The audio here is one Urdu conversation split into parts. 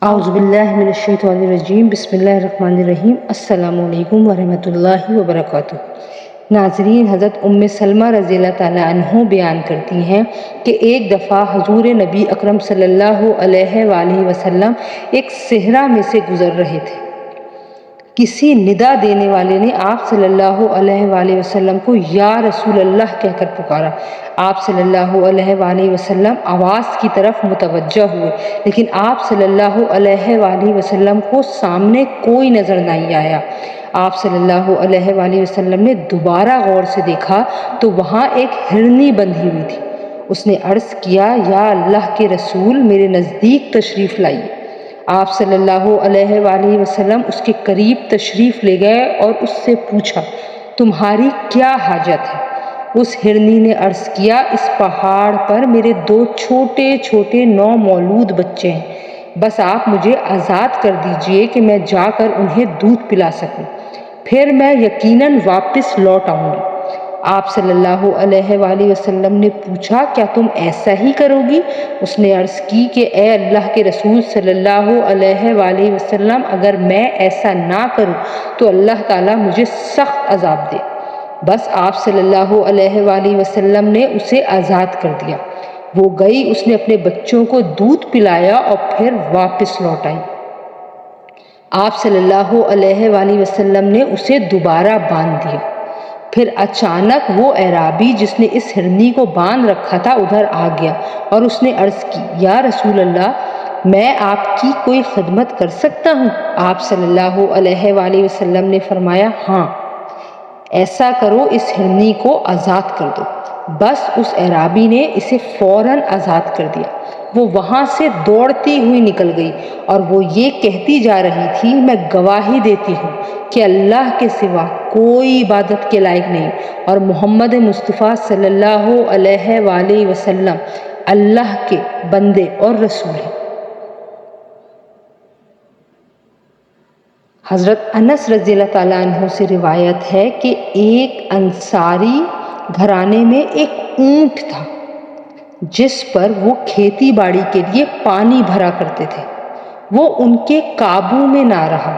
اعوذ باللہ من الشیطان الرجیم، بسم اللہ الرحمن الرحیم۔ السلام علیکم ورحمۃ اللہ وبرکاتہ۔ ناظرین، حضرت ام سلمہ رضی اللہ تعالیٰ عنہ بیان کرتی ہیں کہ ایک دفعہ حضور نبی اکرم صلی اللہ علیہ وآلہ وسلم ایک صحرا میں سے گزر رہے تھے۔ کسی ندا دینے والے نے آپ صلی اللہ علیہ وآلہ وسلم کو یا رسول اللہ کہہ کر پکارا۔ آپ صلی اللہ علیہ وآلہ وسلم آواز کی طرف متوجہ ہوئے، لیکن آپ صلی اللہ علیہ وآلہ وسلم کو سامنے کوئی نظر نہیں آیا۔ آپ صلی اللہ علیہ وآلہ وسلم نے دوبارہ غور سے دیکھا تو وہاں ایک ہرنی بندھی ہوئی تھی۔ اس نے عرض کیا، یا اللہ کے رسول، میرے نزدیک تشریف لائیے۔ آپ صلی اللہ علیہ وآلہ وسلم اس کے قریب تشریف لے گئے اور اس سے پوچھا، تمہاری کیا حاجت ہے؟ اس ہرنی نے عرض کیا، اس پہاڑ پر میرے 2 چھوٹے چھوٹے نومولود بچے ہیں، بس آپ مجھے آزاد کر دیجئے کہ میں جا کر انہیں دودھ پلا سکوں، پھر میں یقیناً واپس لوٹ آؤں گی۔ آپ صلی اللہ علیہ وآلہ وسلم نے پوچھا، کیا تم ایسا ہی کرو گی؟ اس نے عرض کی کہ اے اللہ کے رسول صلی اللہ علیہ وآلہ وسلم، اگر میں ایسا نہ کروں تو اللہ تعالیٰ مجھے سخت عذاب دے۔ بس آپ صلی اللہ علیہ وآلہ وسلم نے اسے آزاد کر دیا۔ وہ گئی، اس نے اپنے بچوں کو دودھ پلایا اور پھر واپس لوٹ آئی۔ آپ صلی اللہ علیہ وآلہ وسلم نے اسے دوبارہ باندھ دیا۔ پھر اچانک وہ اعرابی جس نے اس ہرنی کو باندھ رکھا تھا ادھر آ گیا اور اس نے عرض کی، یا رسول اللہ، میں آپ کی کوئی خدمت کر سکتا ہوں؟ آپ صلی اللہ علیہ وآلہ وسلم نے فرمایا، ہاں، ایسا کرو، اس ہرنی کو آزاد کر دو۔ بس اس اعرابی نے اسے فوراً آزاد کر دیا۔ وہ وہاں سے دوڑتی ہوئی نکل گئی اور وہ یہ کہتی جا رہی تھی، میں گواہی دیتی ہوں کہ اللہ کے سوا کوئی عبادت کے لائق نہیں اور محمد مصطفیٰ صلی اللہ علیہ وآلہ وسلم اللہ کے بندے اور رسول ہیں۔ حضرت انس رضی اللہ تعالیٰ عنہ سے روایت ہے کہ ایک انصاری گھرانے میں ایک اونٹ تھا جس پر وہ کھیتی باڑی کے لیے پانی بھرا کرتے تھے۔ وہ ان کے قابو میں نہ رہا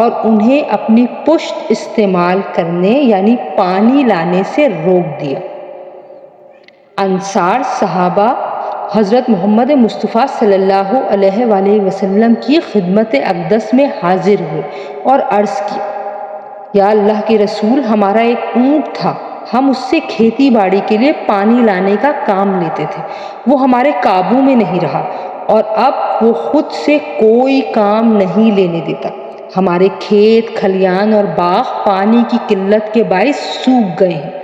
اور انہیں اپنی پشت استعمال کرنے یعنی پانی لانے سے روک دیا۔ انصار صحابہ حضرت محمد مصطفیٰ صلی اللہ علیہ وآلہ وسلم کی خدمت اقدس میں حاضر ہوئے اور عرض کیا، یا اللہ کے رسول، ہمارا ایک اونٹ تھا، ہم اس سے کھیتی باڑی کے لیے پانی لانے کا کام لیتے تھے، وہ ہمارے قابو میں نہیں رہا اور اب وہ خود سے کوئی کام نہیں لینے دیتا۔ ہمارے کھیت کھلیان اور باغ پانی کی قلت کے باعث سوکھ گئے ہیں۔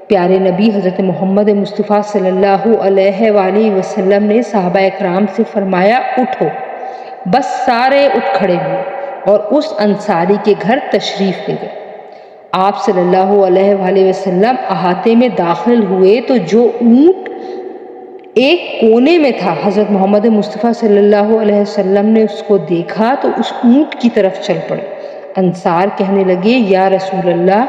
پیارے نبی حضرت محمد مصطفیٰ صلی اللہ علیہ وآلہ وسلم نے صحابہ اکرام سے فرمایا، اٹھو۔ بس سارے اٹھ کھڑے ہوئے اور اس انصاری کے گھر تشریف لے گئے۔ آپ صلی اللہ علیہ وآلہ وسلم احاطے میں داخل ہوئے تو جو اونٹ ایک کونے میں تھا، حضرت محمد مصطفیٰ صلی اللہ علیہ وسلم نے اس کو دیکھا تو اس اونٹ کی طرف چل پڑے۔ انصار کہنے لگے، یا رسول اللہ،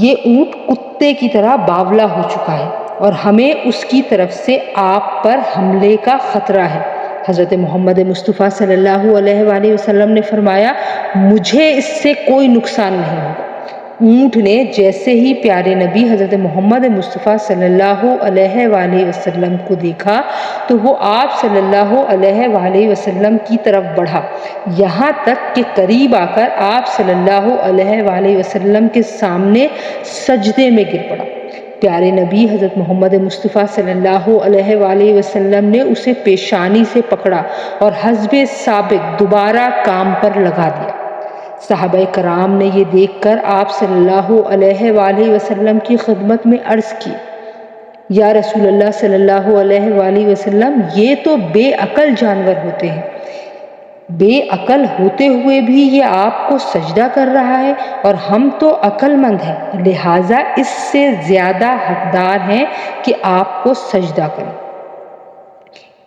یہ اونٹ کتے کی طرح باولا ہو چکا ہے اور ہمیں اس کی طرف سے آپ پر حملے کا خطرہ ہے۔ حضرت محمد مصطفیٰ صلی اللہ علیہ وآلہ وسلم نے فرمایا، مجھے اس سے کوئی نقصان نہیں ہوگا۔ اونٹ نے جیسے ہی پیارے نبی حضرت محمد مصطفیٰ صلی اللہ علیہ وآلہ وسلم کو دیکھا تو وہ آپ صلی اللہ علیہ وآلہ وسلم کی طرف بڑھا، یہاں تک کہ قریب آ کر آپ صلی اللہ علیہ وآلہ وسلم کے سامنے سجدے میں گر پڑا۔ پیارے نبی حضرت محمد مصطفیٰ صلی اللہ علیہ وآلہ وسلم نے اسے پیشانی سے پکڑا اور حسب سابق دوبارہ کام پر لگا دیا۔ صحابہ کرام نے یہ دیکھ کر آپ صلی اللہ علیہ وآلہ وسلم کی خدمت میں عرض کی، یا رسول اللہ صلی اللہ علیہ وآلہ وسلم، یہ تو بے عقل جانور ہوتے ہیں، بے عقل ہوتے ہوئے بھی یہ آپ کو سجدہ کر رہا ہے اور ہم تو عقل مند ہیں، لہٰذا اس سے زیادہ حقدار ہیں کہ آپ کو سجدہ کریں۔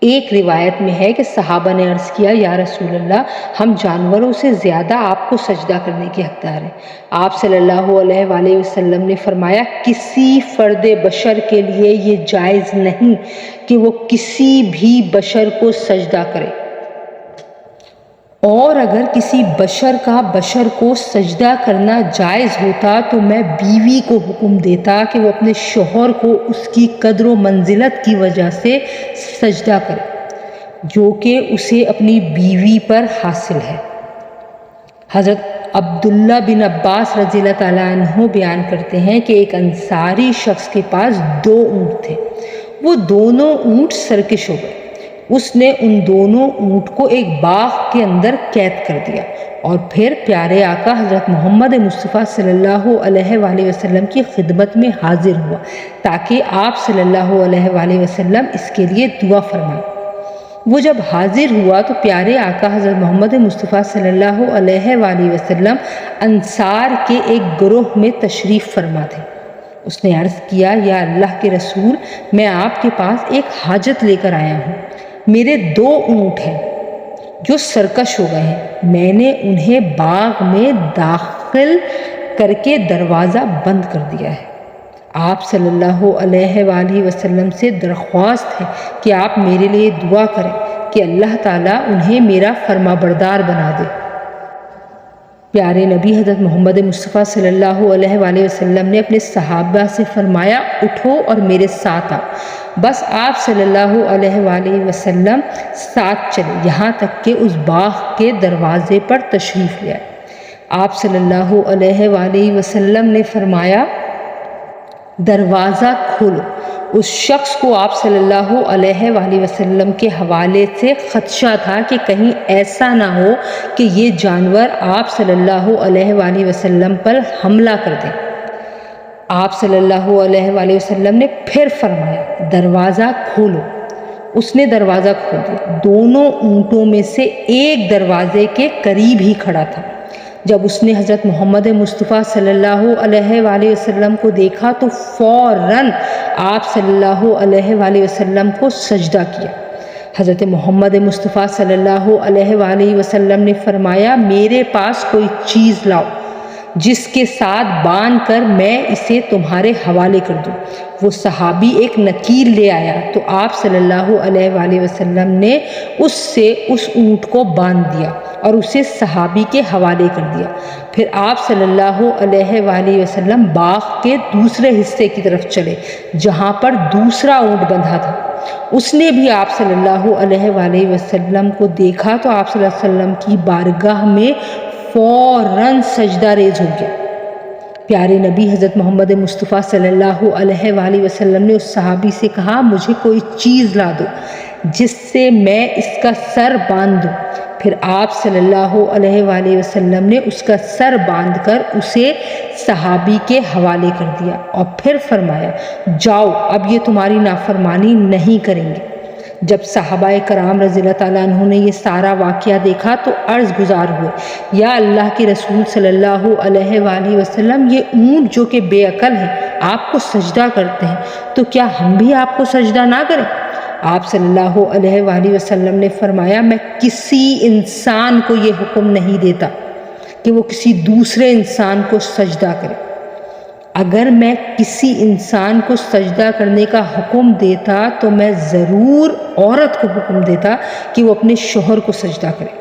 ایک روایت میں ہے کہ صحابہ نے عرض کیا، یا رسول اللہ، ہم جانوروں سے زیادہ آپ کو سجدہ کرنے کے حقدار ہیں۔ آپ صلی اللہ علیہ وآلہ وسلم نے فرمایا، کسی فرد بشر کے لیے یہ جائز نہیں کہ وہ کسی بھی بشر کو سجدہ کرے۔ اور اگر کسی بشر کا بشر کو سجدہ کرنا جائز ہوتا تو میں بیوی کو حکم دیتا کہ وہ اپنے شوہر کو اس کی قدر و منزلت کی وجہ سے سجدہ کرے جو کہ اسے اپنی بیوی پر حاصل ہے۔ حضرت عبداللہ بن عباس رضی اللہ تعالیٰ عنہ بیان کرتے ہیں کہ ایک انصاری شخص کے پاس 2 اونٹ تھے، وہ دونوں اونٹ سرکش ہو گئے۔ اس نے ان دونوں اونٹ کو ایک باغ کے اندر قید کر دیا اور پھر پیارے آقا حضرت محمد مصطفیٰ صلی اللہ علیہ وآلہ وسلم کی خدمت میں حاضر ہوا تاکہ آپ صلی اللہ علیہ وآلہ وسلم اس کے لیے دعا فرمائیں۔ وہ جب حاضر ہوا تو پیارے آقا حضرت محمد مصطفیٰ صلی اللہ علیہ وآلہ وسلم انصار کے ایک گروہ میں تشریف فرما تھے۔ اس نے عرض کیا، یا اللہ کے رسول، میں آپ کے پاس ایک حاجت لے کر آیا ہوں۔ میرے 2 اونٹ ہیں جو سرکش ہو گئے ہیں، میں نے انہیں باغ میں داخل کر کے دروازہ بند کر دیا ہے۔ آپ صلی اللہ علیہ وآلہ وسلم سے درخواست ہے کہ آپ میرے لیے دعا کریں کہ اللہ تعالیٰ انہیں میرا فرما بردار بنا دے۔ پیارے نبی حضرت محمد مصطفیٰ صلی اللہ علیہ وآلہ وسلم نے اپنے صحابہ سے فرمایا، اٹھو اور میرے ساتھ آؤ۔ بس آپ صلی اللہ علیہ وآلہ وسلم ساتھ چلے یہاں تک کہ اس باغ کے دروازے پر تشریف لے آئے۔ آپ صلی اللہ علیہ وآلہ وسلم نے فرمایا، دروازہ کھولو۔ اس شخص کو آپ صلی اللہ علیہ وآلہ وسلم کے حوالے سے خدشہ تھا کہ کہیں ایسا نہ ہو کہ یہ جانور آپ صلی اللہ علیہ وآلہ وسلم پر حملہ کر دیں۔ آپ صلی اللہ علیہ وآلہ وسلم نے پھر فرمایا، دروازہ کھولو۔ اس نے دروازہ کھول دیا۔ دونوں اونٹوں میں سے ایک دروازے کے قریب ہی کھڑا تھا۔ جب اس نے حضرت محمد مصطفیٰ صلی اللہ علیہ وآلہ وسلم کو دیکھا تو فوراً آپ صلی اللہ علیہ وآلہ وسلم کو سجدہ کیا۔ حضرت محمد مصطفیٰ صلی اللہ علیہ وآلہ وسلم نے فرمایا، میرے پاس کوئی چیز لاؤ جس کے ساتھ باندھ کر میں اسے تمہارے حوالے کر دوں۔ وہ صحابی ایک نکیر لے آیا تو آپ صلی اللہ علیہ وآلہ وسلم نے اس سے اس اونٹ کو باندھ دیا اور اسے صحابی کے حوالے کر دیا۔ پھر آپ صلی اللہ علیہ وآلہ وسلم باغ کے دوسرے حصے کی طرف چلے جہاں پر دوسرا اونٹ بندھا تھا۔ اس نے بھی آپ صلی اللہ علیہ وآلہ وسلم کو دیکھا تو آپ صلی اللہ علیہ وسلم کی بارگاہ میں فوراً سجدہ ریز ہو گیا۔ پیارے نبی حضرت محمد مصطفیٰ صلی اللہ علیہ وآلہ وسلم نے اس صحابی سے کہا، مجھے کوئی چیز لا دو جس سے میں اس کا سر باندھ دوں۔ پھر آپ صلی اللہ علیہ وآلہ وسلم نے اس کا سر باندھ کر اسے صحابی کے حوالے کر دیا اور پھر فرمایا، جاؤ، اب یہ تمہاری نافرمانی نہیں کریں گے۔ جب صحابہ کرام رضی اللہ تعالیٰ عنہ نے یہ سارا واقعہ دیکھا تو عرض گزار ہوئے، یا اللہ کے رسول صلی اللہ علیہ وآلہ وسلم، یہ اونٹ جو کہ بے عقل ہیں آپ کو سجدہ کرتے ہیں، تو کیا ہم بھی آپ کو سجدہ نہ کریں؟ آپ صلی اللہ علیہ وآلہ وسلم نے فرمایا، میں کسی انسان کو یہ حکم نہیں دیتا کہ وہ کسی دوسرے انسان کو سجدہ کرے۔ اگر میں کسی انسان کو سجدہ کرنے کا حکم دیتا تو میں ضرور عورت کو حکم دیتا کہ وہ اپنے شوہر کو سجدہ کرے۔